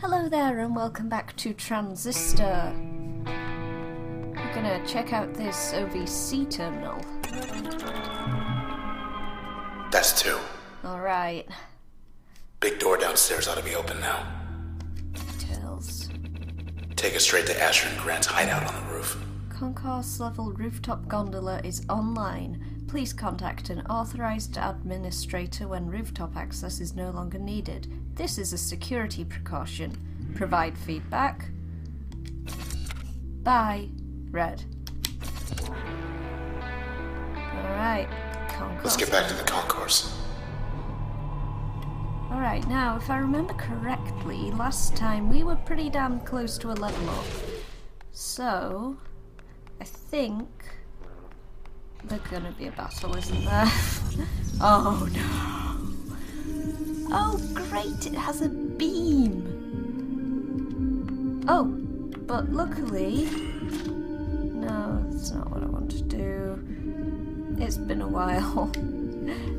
Hello there and welcome back to Transistor. We're gonna check out this OVC terminal. That's two. Alright. Big door downstairs ought to be open now. Details. Take us straight to Asher and Grant's hideout on the roof. Concourse level rooftop gondola is online. Please contact an authorized administrator when rooftop access is no longer needed. This is a security precaution. Provide feedback. Bye. Red. Alright. Let's get back to the concourse. Alright, now if I remember correctly, last time we were pretty damn close to a level up. So, I think there's gonna be a battle, isn't there? Oh no! Oh great, it has a beam! Oh, but luckily... No, that's not what I want to do. It's been a while.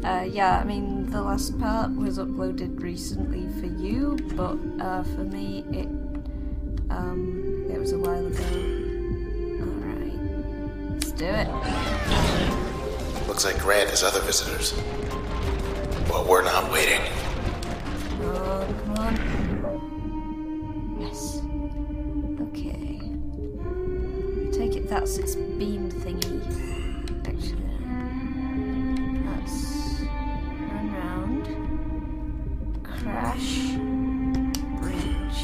Yeah, I mean, the last part was uploaded recently for you, but for me, it was a while ago. Alright, let's do it. Looks like Grant has other visitors. Well, we're not waiting. Come on. Yes. Okay. I take it that's its beam thingy. Actually, let's run round. Crash. Breach.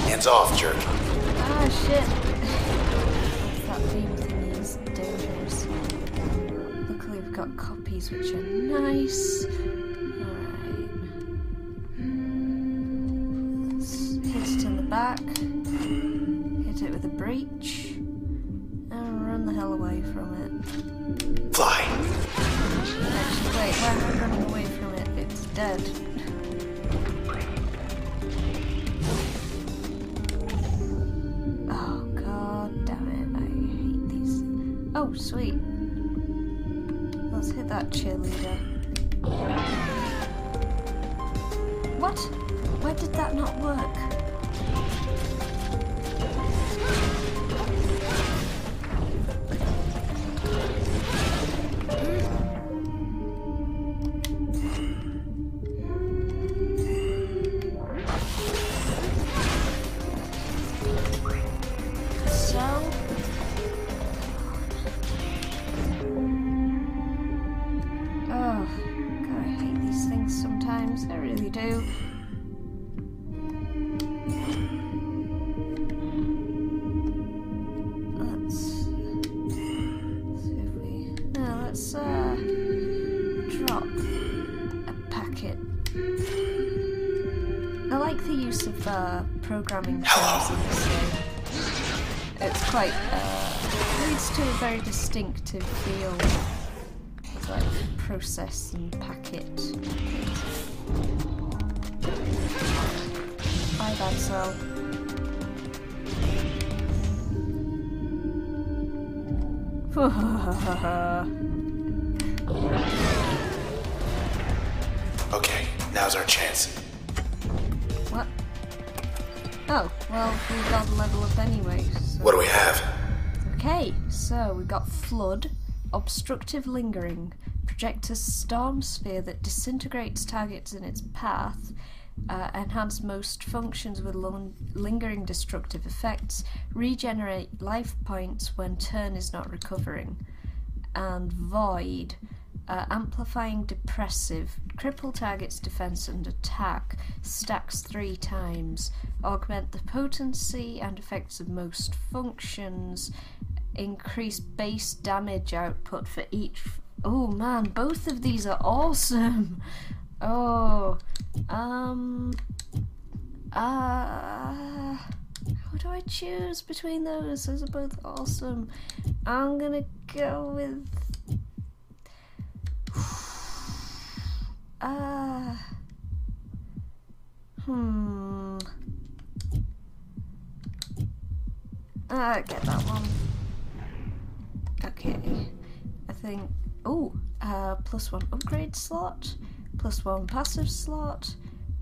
Hands off, jerk. Ah, shit. That beam thingy is dangerous. Luckily we've got copies which are nice. Alright. Let's hit it in the back. Hit it with a breach. And run the hell away from it. Fly. Actually, wait, why am I running away from it? It's dead. Oh, sweet. Let's hit that cheerleader. What? Why did that not work? I really do. Let's see if we... No, let's drop a packet. I like the use of programming terms in this game. It's quite leads to a very distinctive feel. It's like process and packet. Bye, bad cell. Okay, now's our chance. What? Oh, well, we've got a level up anyway. So. What do we have? Okay, so we've got Flood, Obstructive Lingering, project a storm sphere that disintegrates targets in its path, enhance most functions with lingering destructive effects, regenerate life points when turn is not recovering, and Void, amplifying depressive, cripple target's defense and attack, stacks 3 times, augment the potency and effects of most functions, increase base damage output for each. Oh man, both of these are awesome. Oh, how do I choose between those? Those are both awesome. I'm gonna go with get that one. Okay. I think... Oh! +1 upgrade slot, +1 passive slot,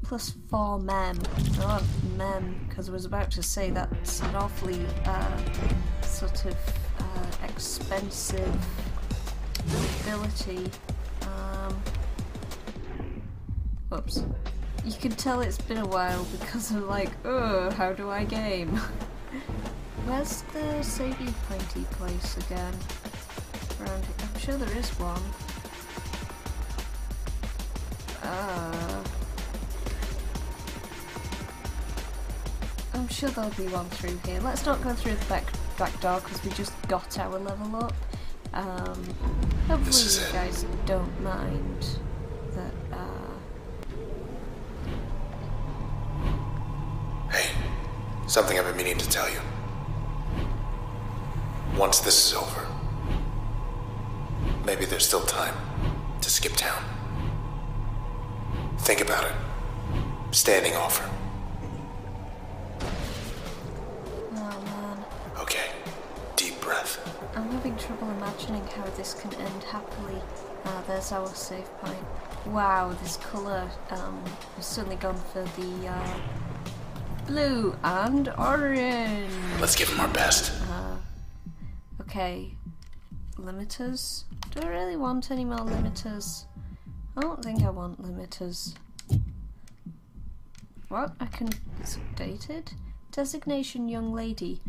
+4 mem. I want mem, because I was about to say that's an awfully sort of expensive ability. Whoops. You can tell it's been a while because I'm like, oh, how do I game? Where's the saving pointy place again? Around here. I'm sure there is one. I'm sure there'll be one through here. Let's not go through the back door because we just got our level up. Hopefully you guys don't mind that. Hey, something I've been meaning to tell you. Once this is over, maybe there's still time to skip town. Think about it. Standing offer. Oh man. Okay, deep breath. I'm having trouble imagining how this can end happily. There's our save point. Wow, this colour has certainly gone for the blue and orange. Let's give them our best. Okay, limiters. Do I really want any more limiters? I don't think I want limiters. What? It's updated? Designation young lady.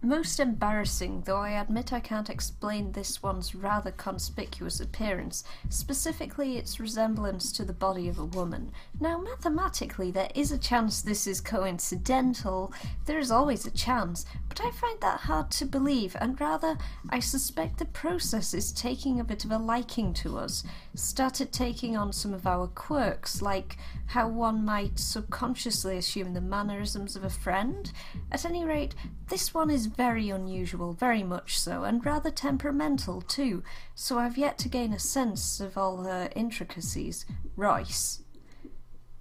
Most embarrassing, though I admit I can't explain this one's rather conspicuous appearance, specifically its resemblance to the body of a woman. Now, mathematically, there is a chance this is coincidental. There is always a chance, but I find that hard to believe, and rather, I suspect the process is taking a bit of a liking to us. Started taking on some of our quirks, like how one might subconsciously assume the mannerisms of a friend. At any rate, this one is very unusual, very much so, and rather temperamental too, so I've yet to gain a sense of all her intricacies. Royce.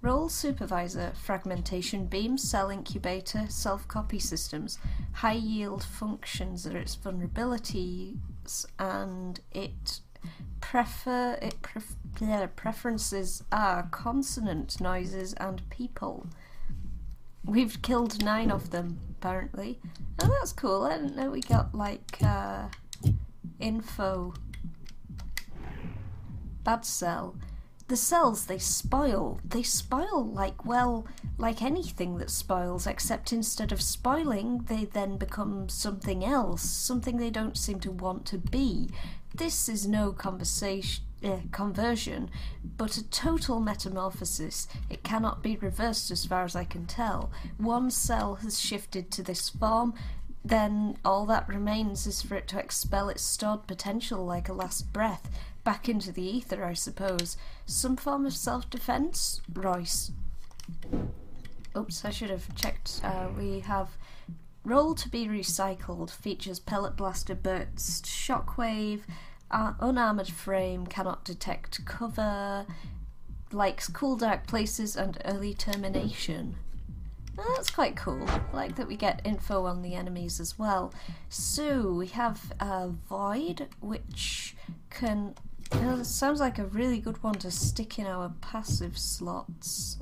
Role Supervisor, Fragmentation Beam, Cell Incubator, Self-Copy Systems. High yield functions are its vulnerabilities, and preferences are consonant noises and people. We've killed 9 of them, apparently. Oh, that's cool. I didn't know we got, like, info. Bad cell. The cells, they spoil. They spoil like, well, like anything that spoils, except instead of spoiling, they then become something else, something they don't seem to want to be. This is no conversion, but a total metamorphosis. It cannot be reversed as far as I can tell. One cell has shifted to this form, then all that remains is for it to expel its stored potential like a last breath, back into the ether, I suppose. Some form of self-defense? Royce. Oops, I should have checked. We have roll to be recycled, features pellet blaster burst, shockwave, unarmoured frame, cannot detect cover, likes cool dark places and early termination. Oh, that's quite cool. I like that we get info on the enemies as well. So we have Void, which can... It sounds like a really good one to stick in our passive slots.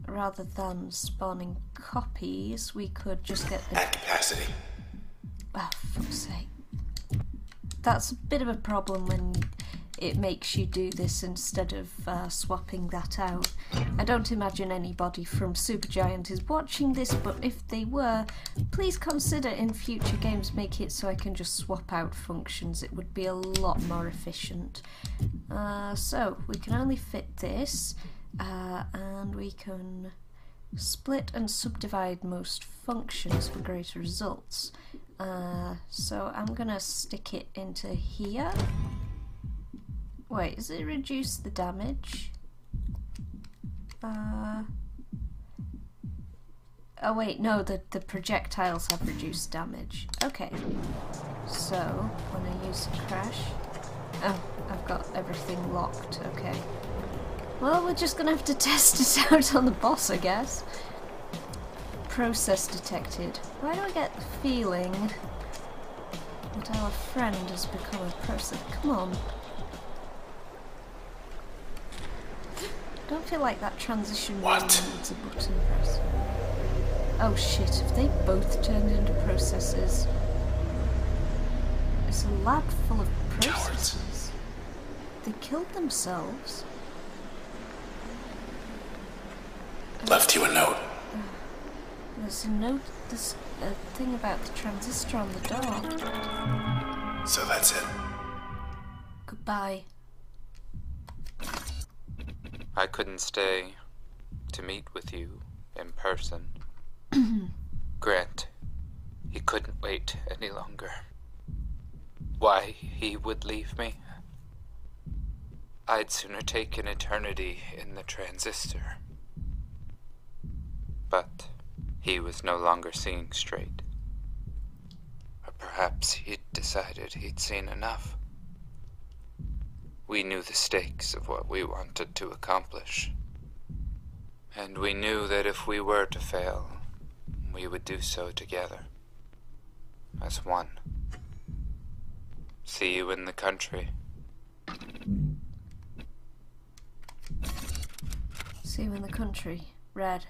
Rather than spawning copies, we could just get... At capacity. Oh, fuck's sake. That's a bit of a problem when it makes you do this instead of swapping that out. I don't imagine anybody from Supergiant is watching this, but if they were, please consider in future games making it so I can just swap out functions. It would be a lot more efficient. So, we can only fit this, and we can split and subdivide most functions for greater results. So I'm gonna stick it into here. Wait, does it reduce the damage? Oh wait, no, the projectiles have reduced damage. Okay. So, when I use crash... Oh, I've got everything locked, okay. Well, we're just gonna have to test this out on the boss, I guess. Process detected. Why do I get the feeling But our friend has become a person. Come on. I don't feel like that transition really needs a button press. Oh shit, have they both turned into processors? It's a lab full of processors. Cowards. They killed themselves. Left you a note. There's a note, there's a thing about the transistor on the door. So that's it. Goodbye. I couldn't stay to meet with you in person. Grant, he couldn't wait any longer. Why he would leave me? I'd sooner take an eternity in the transistor. But he was no longer seeing straight. Or perhaps he'd decided he'd seen enough. We knew the stakes of what we wanted to accomplish. And we knew that if we were to fail, we would do so together. As one. See you in the country. See you in the country. Red.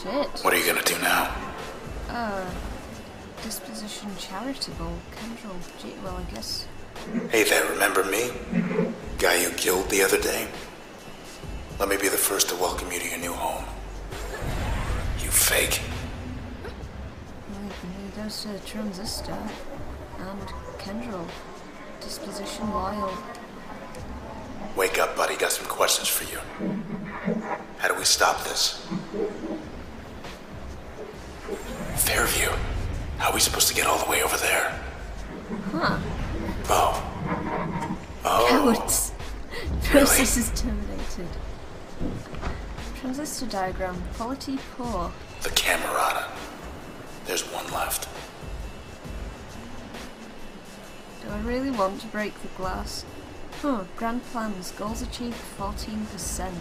Shit. What are you gonna do now? Disposition charitable. Kendall. Gee, well, I guess. Hey there, remember me? Guy you killed the other day? Let me be the first to welcome you to your new home. You fake. Well, he goes to Transistor and Kendall. Disposition loyal. Wake up, buddy. Got some questions for you. How do we stop this? Fairview. How are we supposed to get all the way over there? Huh. Oh. Oh. Cowards. Process is terminated. Transistor diagram. Quality poor. The Camerata. There's one left. Do I really want to break the glass? Huh. Grand plans. Goals achieved 14%.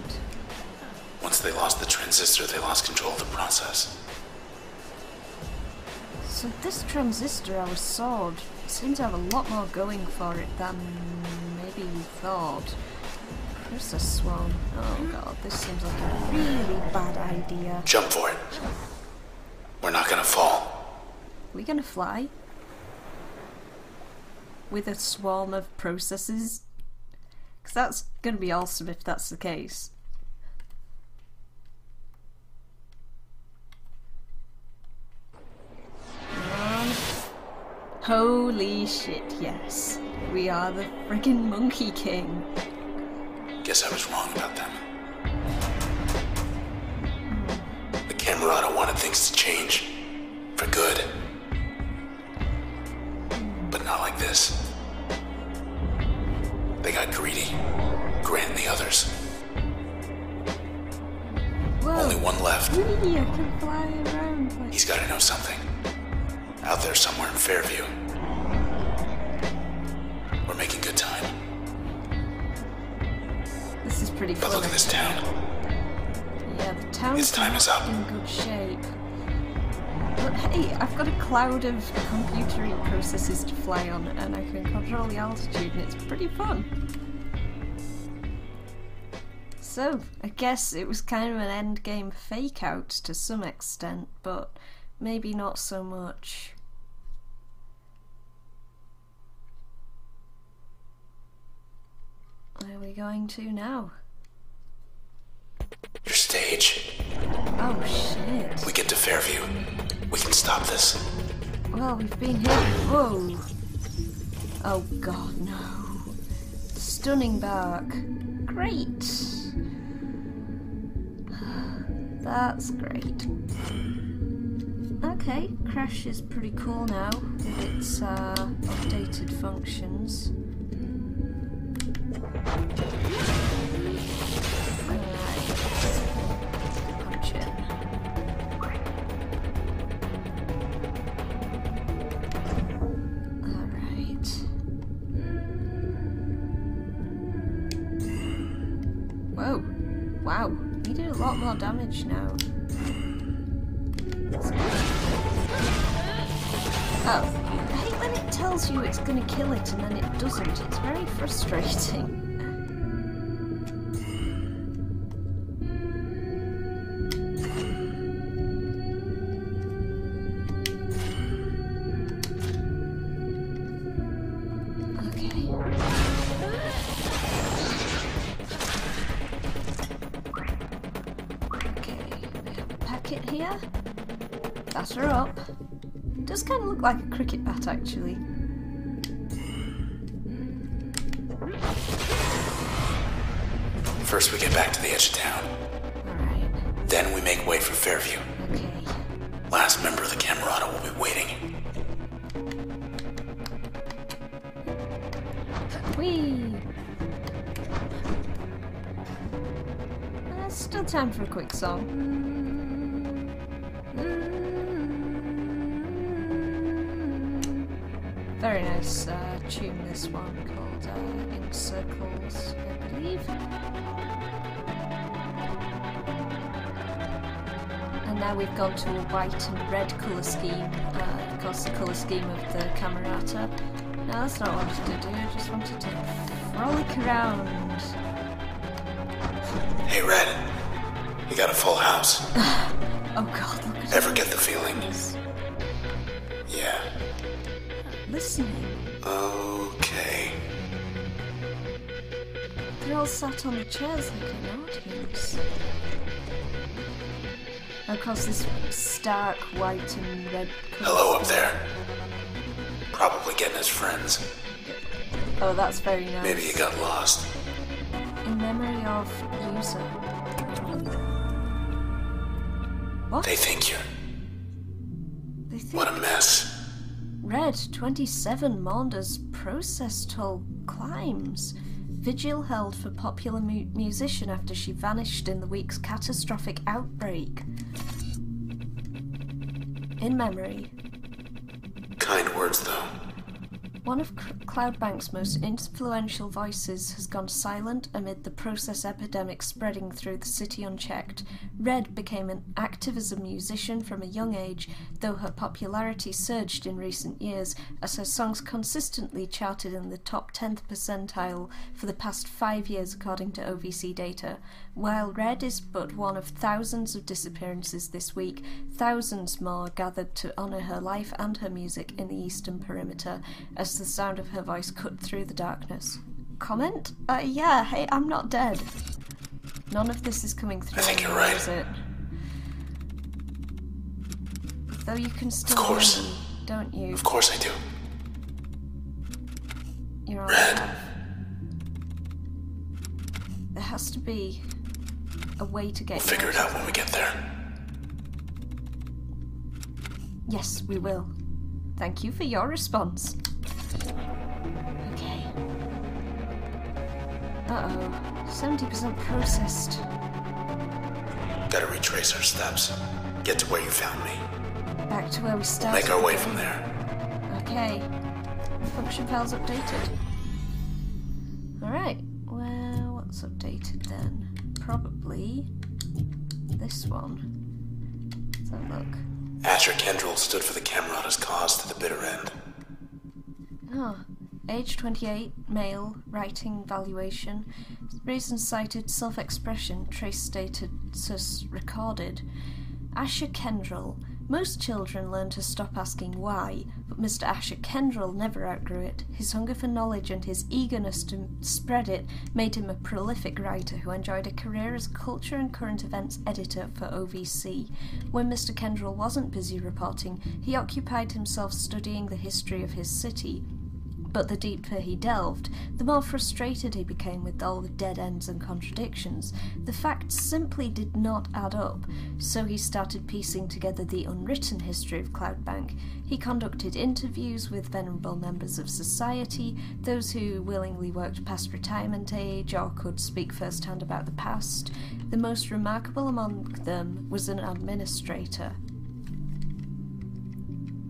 Once they lost the transistor, they lost control of the process. So this transistor, our sword, seems to have a lot more going for it than maybe we thought. Process swarm. Oh god, this seems like a really bad idea. Jump for it. We're not gonna fall. Are we gonna fly? With a swarm of processes? Because that's gonna be awesome if that's the case. Holy shit, yes. We are the friggin' Monkey King. Guess I was wrong about them. The Camerata wanted things to change. For good. But not like this. They got greedy. Grant and the others. Whoa. Only one left. Whee, I can fly around like... He's gotta know something. Out there somewhere in Fairview. We're making good time. This is pretty fun. But look at this town. Yeah, the town's Its time is up. in good shape. But hey, I've got a cloud of computery processes to fly on, and I can control the altitude, and it's pretty fun. So, I guess it was kind of an endgame fake-out to some extent, but maybe not so much. Where are we going to now? Your stage. Oh shit. We get to Fairview. We can stop this. Well, we've been here. Whoa. Oh god, no. Stunning bark. Great. That's great. Okay, Crash is pretty cool now with its updated functions. Alright. Punch in. Alright. Whoa. Wow. We do a lot more damage now. Oh, I hate when it tells you it's gonna kill it and then it doesn't. It's very frustrating. Here, batter up. Does kind of look like a cricket bat, actually. First we get back to the edge of town. Alright. Then we make way for Fairview. Okay. Last member of the Camerata will be waiting. Whee! There's still time for a quick song. Very nice tune, this one, called In Circles, I believe. And now we've gone to a white and red colour scheme, of course the colour scheme of the Camerata. No, that's not what I wanted to do, I just wanted to frolic around. Hey Red, we got a full house. Oh god, look at Ever get the feeling? Yeah. Listening. Okay. They're all sat on the chairs like an audience. Of course, this stark white and red colour. Hello up there. Probably getting his friends. Oh, that's very nice. Maybe you got lost. In memory of user. What? They think you're... They think What a mess. Red 27 Maunders process toll climbs. Vigil held for popular musician after she vanished in the week's catastrophic outbreak. In memory. Kind words, though. One of Cloudbank's most influential voices has gone silent amid the process epidemic spreading through the city unchecked. Red became active as a musician from a young age, though her popularity surged in recent years as her songs consistently charted in the top 10th percentile for the past 5 years according to OVC data. While Red is but one of thousands of disappearances this week, thousands more gathered to honour her life and her music in the Eastern Perimeter as the sound of her voice cut through the darkness. Comment? Yeah, hey, I'm not dead. None of this is coming through. I think you're right. Is it? Though you can still Of course. hear me, don't you? Of course I do. You're all Red. alive. There has to be a way to get We'll figure it out when we get there. Yes, we will. Thank you for your response. Okay. Uh-oh. 70% processed. Gotta retrace our steps. Get to where you found me. Back to where we started. Make our way from there. Okay. Function files updated. Alright. Well, what's updated then? Probably this one. Let's have a look. Asher Kendrell stood for the Camerata's cause to the bitter end. Oh. Age 28, male, writing valuation. Reasons cited, self-expression, trace status recorded. Asher Kendrell. Most children learn to stop asking why, but Mr. Asher Kendrell never outgrew it. His hunger for knowledge and his eagerness to spread it made him a prolific writer who enjoyed a career as culture and current events editor for OVC. When Mr. Kendrell wasn't busy reporting, he occupied himself studying the history of his city. But the deeper he delved, the more frustrated he became with all the dead ends and contradictions. The facts simply did not add up, so he started piecing together the unwritten history of Cloudbank. He conducted interviews with venerable members of society, those who willingly worked past retirement age or could speak firsthand about the past. The most remarkable among them was an administrator.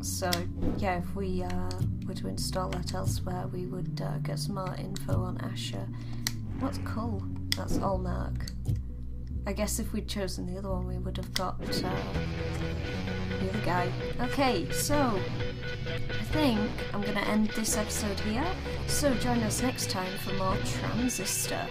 So, yeah, if we were to install that elsewhere, we would get some more info on Asher. What's Cull? That's Allmark. I guess if we'd chosen the other one, we would have got You're the guy. Okay, so I think I'm gonna end this episode here. So join us next time for more Transistor.